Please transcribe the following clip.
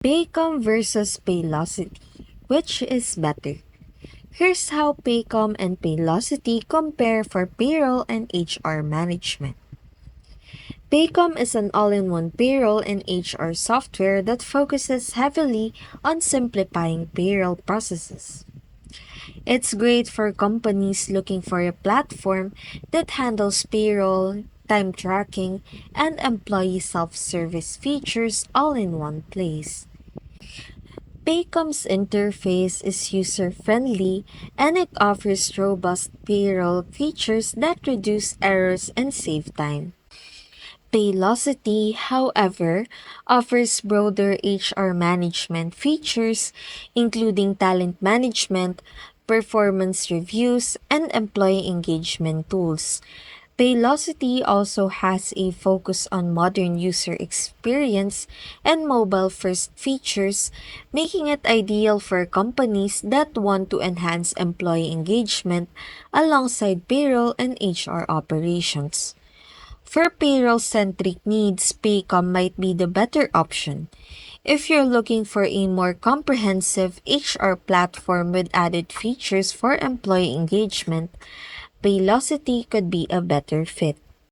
Paycom versus Paylocity. Which is better? Here's how Paycom and Paylocity compare for payroll and HR management. Paycom is an all-in-one payroll and HR software that focuses heavily on simplifying payroll processes. It's great for companies looking for a platform that handles payroll, time tracking, and employee self-service features all in one place. Paycom's interface is user-friendly and it offers robust payroll features that reduce errors and save time. Paylocity, however, offers broader HR management features, including talent management, performance reviews, and employee engagement tools. Paylocity also has a focus on modern user experience and mobile-first features, making it ideal for companies that want to enhance employee engagement alongside payroll and HR operations. For payroll-centric needs, Paycom might be the better option. If you're looking for a more comprehensive HR platform with added features for employee engagement, Paylocity could be a better fit.